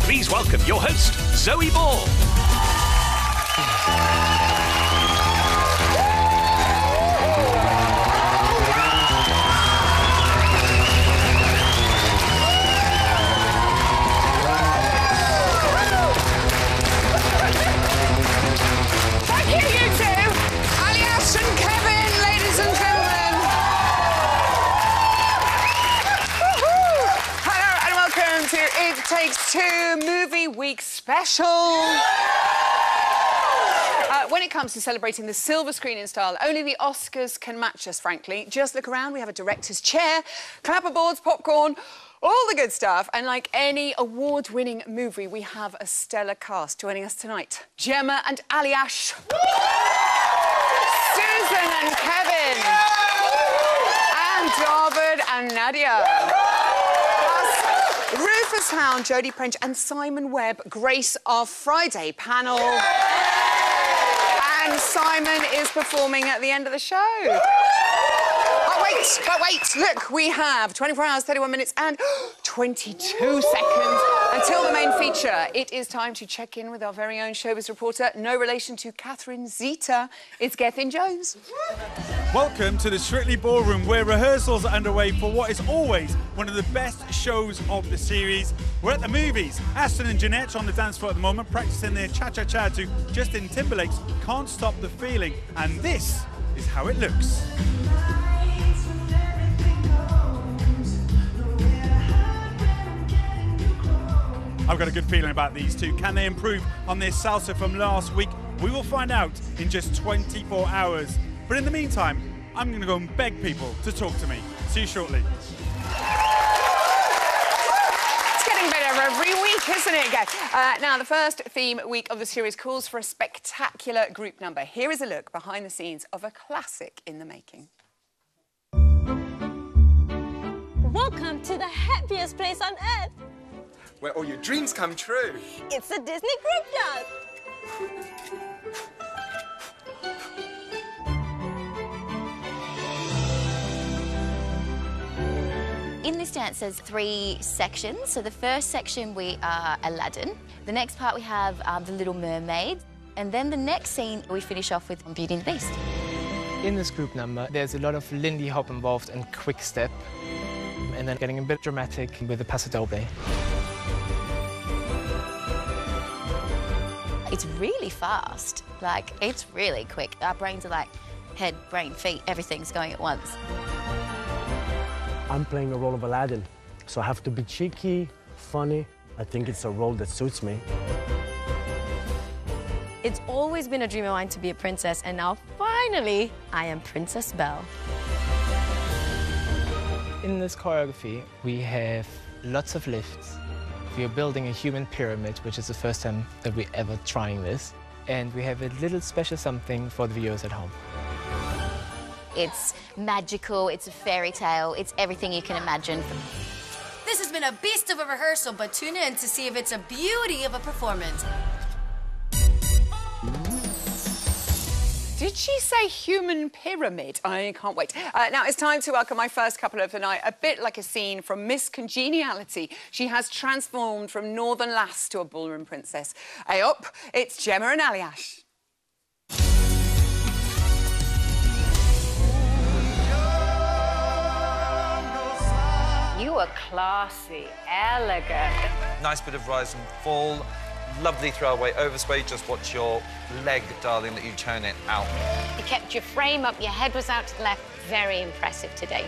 Please welcome your host, Zoe Ball. Thank you, you two. Aljaz and Kevin, ladies and gentlemen. Hello and welcome to It Takes Two Movie Week Special. When it comes to celebrating the silver screen in style, only the Oscars can match us, frankly. Just look around, we have a director's chair, clapperboards, popcorn, all the good stuff. And like any award-winning movie, we have a stellar cast joining us tonight. Gemma and Aljaz. Susan and Kevin. And David and Nadia. Plus, Rufus Hound, Jodie Prench and Simon Webb grace our Friday panel. And Simon is performing at the end of the show. But wait, look, we have 24 hours, 31 minutes and 22 seconds until the main feature. It is time to check in with our very own showbiz reporter, no relation to Catherine Zeta. It's Gethin Jones. Welcome to the Strictly Ballroom, where rehearsals are underway for what is always one of the best shows of the series. We're at the movies. Aston and Jeanette are on the dance floor at the moment, practicing their cha-cha-cha to Justin Timberlake's Can't Stop the Feeling. And this is how it looks. I've got a good feeling about these two. Can they improve on their salsa from last week? We will find out in just 24 hours. But in the meantime, I'm going to go and beg people to talk to me. See you shortly. It's getting better every week, isn't it, guys? Now, the first theme week of the series calls for a spectacular group number. Here is a look behind the scenes of a classic in the making. Welcome to the happiest place on earth. Where all your dreams come true. It's the Disney group dance. In this dance, there's 3 sections. So the first section, we are Aladdin. The next part, we have the Little Mermaid. And then the next scene, we finish off with Beauty and the Beast. In this group number, there's a lot of Lindy Hop involved and quick step. And then getting a bit dramatic with the Paso Doble. It's really fast. Like, it's really quick. Our brains are like head, brain, feet, everything's going at once. I'm playing a role of Aladdin, so I have to be cheeky, funny. I think it's a role that suits me. It's always been a dream of mine to be a princess, and now finally, I am Princess Belle. In this choreography, we have lots of lifts. We are building a human pyramid, which is the first time that we're ever trying this. And we have a little special something for the viewers at home. It's magical, it's a fairy tale, it's everything you can imagine. This has been a beast of a rehearsal, but tune in to see if it's a beauty of a performance. Did she say human pyramid? I can't wait. Now, it's time to welcome my first couple of the night. A bit like a scene from Miss Congeniality. She has transformed from Northern Lass to a ballroom princess. Hey up, it's Gemma and Aljaz. You are classy, elegant. Nice bit of rise and fall. Lovely throwaway overspray. Just watch your leg, darling, that you turn it out. You kept your frame up, your head was out to the left. Very impressive today.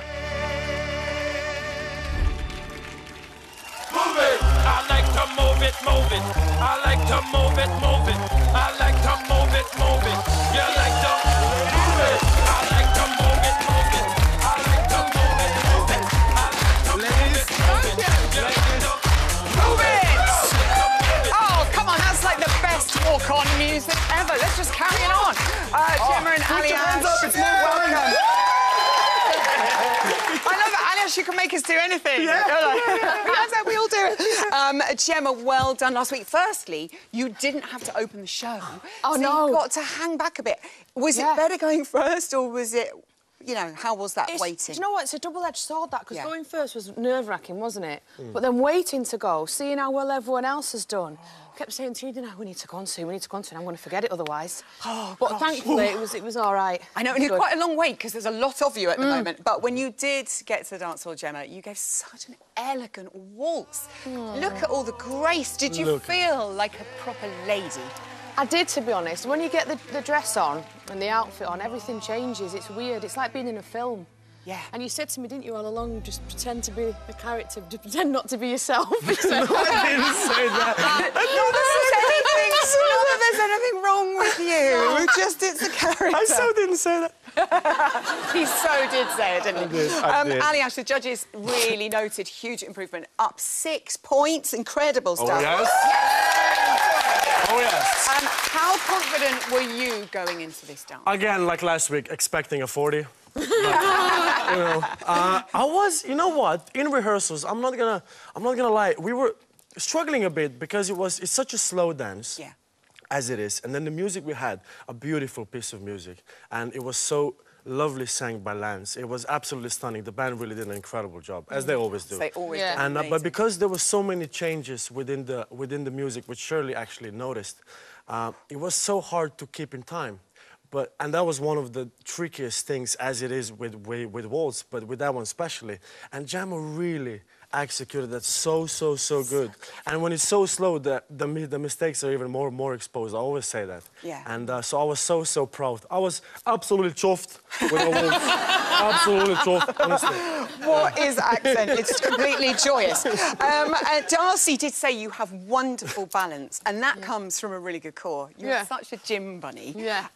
Move it! I like to move it, move it. I like to move it, move it. I like to move it, move it. You like to move it. I like to move it, move it. I like to move it, move it. I like to move it, move it. You like to move it! Oh, come on, that's like the best walk-on music ever. Let's just carry it on. Gemma and Aljaz, welcome. I love that, Aljaz, you can make us do anything. Yeah. That's how we all do it. Gemma, well done last week. Firstly, you didn't have to open the show. Oh, so no. you got to hang back a bit. Was it better going first, or was it... you know, how was that waiting? Do you know what? It's a double-edged sword, that, because going first was nerve-wracking, wasn't it? But then waiting to go, seeing how well everyone else has done, I kept saying to you, you know, we need to go on soon, we need to go on soon, I'm going to forget it otherwise. But thankfully, it was all right. I know, and it's quite a long wait, because there's a lot of you at the moment. But when you did get to the dance hall, Gemma, you gave such an elegant waltz. Look at all the grace. Did you feel like a proper lady? I did, to be honest. When you get the dress on and the outfit on, everything changes. It's weird. It's like being in a film. Yeah. And you said to me, didn't you, all along, just pretend to be a character, just pretend not to be yourself. No, I didn't say that. Not that there's anything wrong with you. Just it's a character. I so didn't say that. He so did say it, didn't he? I did. Aljaz, the judges really noted huge improvement. Up 6 points. Incredible stuff. Oh, yes? Oh, yes. How confident were you going into this dance? Again, like last week, expecting a 40. But, you know, I was, you know what? In rehearsals, I'm not gonna lie, we were struggling a bit because it's such a slow dance. Yeah. As it is, and then the music we had, a beautiful piece of music, and it was so lovely sang by Lance. It was absolutely stunning. The band really did an incredible job, as they always do. They always do. And but because there were so many changes within the music, which Shirley actually noticed, it was so hard to keep in time. And that was one of the trickiest things, as it is with waltz, but with that one especially. And Gemma really executed that so good. And when it's so slow, the mistakes are even more exposed. I always say that. Yeah. And so I was so proud. I was absolutely chuffed with the waltz. Absolutely chuffed, honestly. What is accent? It's completely joyous. Darcy did say you have wonderful balance, and that comes from a really good core. You're such a gym bunny. Yeah.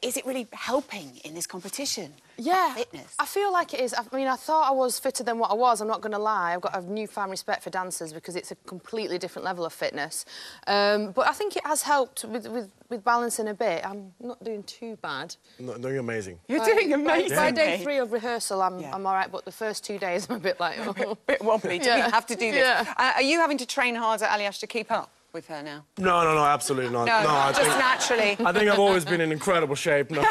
Is it really helping in this competition? Yeah, fitness. I feel like it is. I mean, I thought I was fitter than what I was, I'm not going to lie. I've got a newfound respect for dancers because it's a completely different level of fitness. But I think it has helped with balancing a bit. I'm not doing too bad. No, doing amazing. You're doing amazing. By day 3 of rehearsal, I'm all right, but the first 2 days I'm a bit like... Oh. a bit wobbly. Do we have to do this? Are you having to train harder, Aljaz, to keep up with her now? No, absolutely not. No, I just naturally. I think I've always been in incredible shape. No,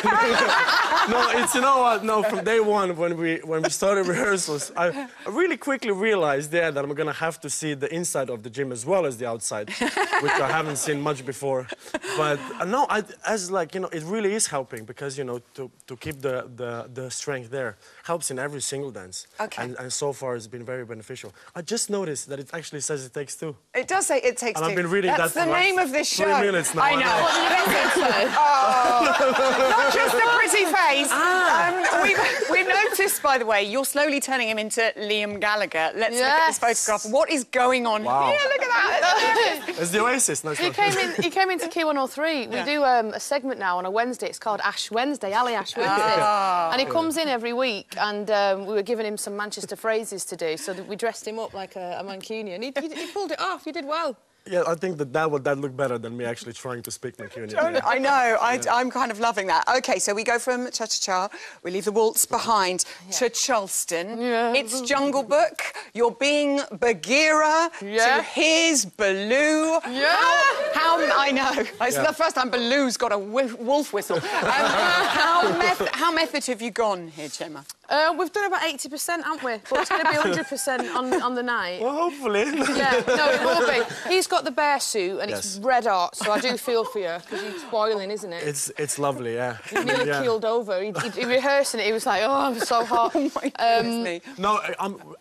it's, you know what? No, from day one when we started rehearsals, I really quickly realized that I'm gonna have to see the inside of the gym as well as the outside, which I haven't seen much before. But no, as like, you know, it really is helping because, you know, to keep the strength there helps in every single dance. Okay. And so far it's been very beneficial. I just noticed that it actually says it takes 2. It does say it takes 2. And I've been reading That's that the for name like of this show. 3 minutes now. I know. Not just a pretty face. We've noticed, by the way, you're slowly turning him into Liam Gallagher. Let's look at this photograph. What is going on here? Look at that. It's the Oasis. Nice he came into Key 103. We do a segment now on a Wednesday. It's called Ash Wednesday, Ash Wednesday. And he comes in every week, and we were giving him some Manchester phrases to do, so that we dressed him up like a Mancunian. He pulled it off. He did well. Yeah, I think that looked better than me actually trying to speak Mancunian. I know. I'm kind of loving that. OK, so we go from Cha-Cha-Cha, we leave the waltz behind, to Charleston. It's Jungle Book. You're being Bagheera to his Baloo. I know. It's the first time Baloo's got a wolf whistle. How method have you gone here, Gemma? We've done about 80%, haven't we? But it's going to be 100% on the night. Well, hopefully. Yeah, no, it will be. He's got the bear suit and it's red hot, so I do feel for you because he's spoiling, isn't it? It's lovely, yeah. He nearly keeled over. He rehearsing it. He was like, "Oh, I'm so hot." Oh my goodness. No,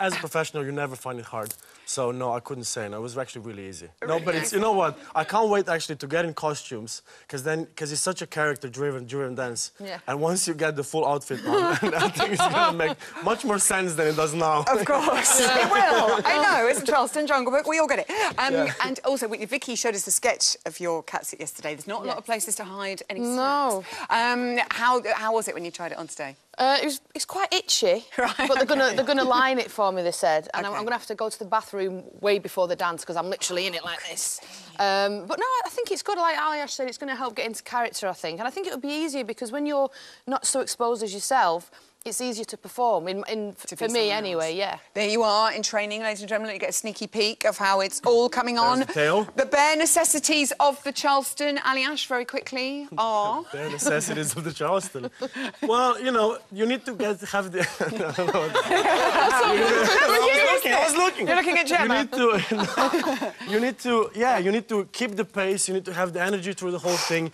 as a professional, you never find it hard. So no, I couldn't say no. It was actually really easy. No, but it's, you know what? I can't wait actually to get in costumes because it's such a character-driven dance. Yeah. And once you get the full outfit on, I think it's gonna make much more sense than it does now. Of course, it will. I know. It's Charleston Jungle Book. We all get it. And also, Vicky showed us a sketch of your catsuit yesterday. There's not a lot of places to hide any snaps. How was it when you tried it on today? It's quite itchy, but they're gonna line it for me. They said, and I'm gonna have to go to the bathroom way before the dance because I'm literally in it like this. But no, I think it's good. Like Aljaz said, it's going to help get into character. I think, and I think it would be easier because when you're not so exposed as yourself, it's easier to perform, for me anyway, yeah. There you are in training, ladies and gentlemen. You get a sneaky peek of how it's all coming on. The tail. The bare necessities of the Charleston, Aljaz, very quickly, are... Bare necessities of the Charleston. Well, you know, you need to have the... I was looking. You're looking at Gemma. You need to keep the pace, you need to have the energy through the whole thing.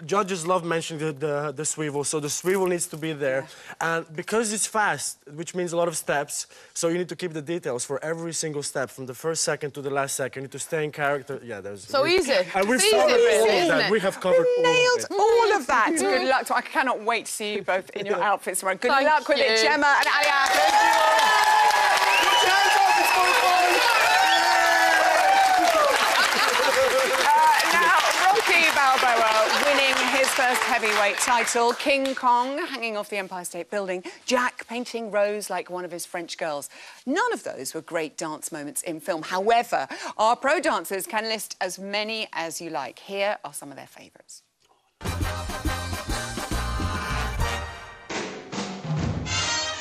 Judges love mentioning the swivel, so the swivel needs to be there. And because it's fast, which means a lot of steps, so you need to keep the details for every single step, from the first second to the last second. You need to stay in character. Yeah, there's... So easy. And we've easy, covered really, all of that. it? We have covered nailed all of that. Good luck. I cannot wait to see you both in your outfits tomorrow. Good luck with it, Gemma and Aljaz. Balboa winning his first heavyweight title, King Kong hanging off the Empire State Building, Jack painting Rose like one of his French girls. None of those were great dance moments in film. However, our pro dancers can list as many as you like. Here are some of their favourites.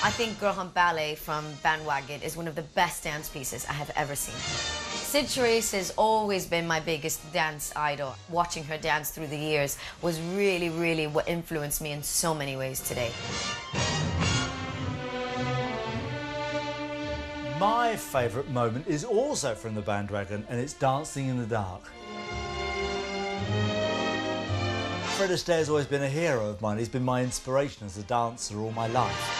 I think Girl Hunt Ballet from Bandwagon is one of the best dance pieces I have ever seen. Sid Charisse has always been my biggest dance idol. Watching her dance through the years was really, really what influenced me in so many ways today. My favourite moment is also from the Bandwagon, and it's Dancing in the Dark. Fred Astaire has always been a hero of mine. He's been my inspiration as a dancer all my life.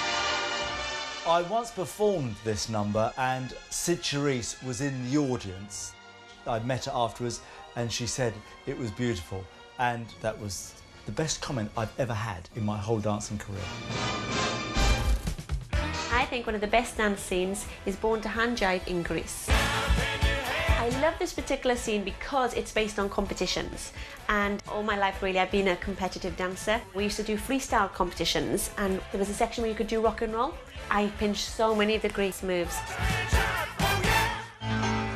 I once performed this number and Sid Charisse was in the audience. I met her afterwards and she said it was beautiful, and that was the best comment I've ever had in my whole dancing career. I think one of the best dance scenes is Born to Hand Jive in Greece. I love this particular scene because it's based on competitions, and all my life really I've been a competitive dancer. We used to do freestyle competitions and there was a section where you could do rock and roll. I pinched so many of the Greece moves.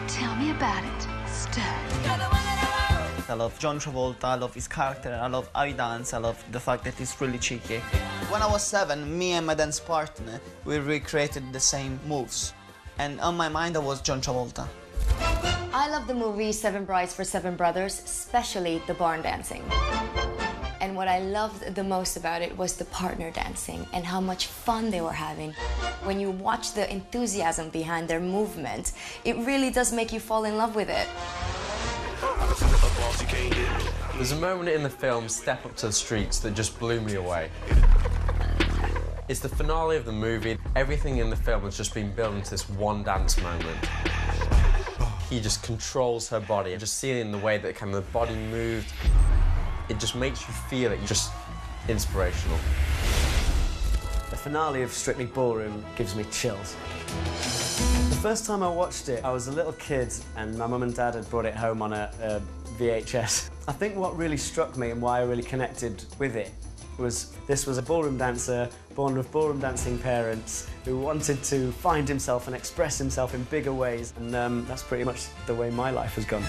Tell me about it, Steph. I love John Travolta, I love his character, I love how he dances, I love the fact that he's really cheeky. When I was 7, me and my dance partner, we recreated the same moves. And on my mind I was John Travolta. I love the movie Seven Brides for Seven Brothers, especially the barn dancing. And what I loved the most about it was the partner dancing and how much fun they were having. When you watch the enthusiasm behind their movement, it really does make you fall in love with it. There's a moment in the film, Step Up to the Streets, that just blew me away. It's the finale of the movie. Everything in the film has just been built into this one dance moment. He just controls her body, and just seeing the way that kind of the body moved, it just makes you feel it. Just inspirational. The finale of Strictly Ballroom gives me chills. The first time I watched it, I was a little kid and my mum and dad had brought it home on a VHS. I think what really struck me and why I really connected with it was this was a ballroom dancer born with ballroom dancing parents who wanted to find himself and express himself in bigger ways, and that's pretty much the way my life has gone.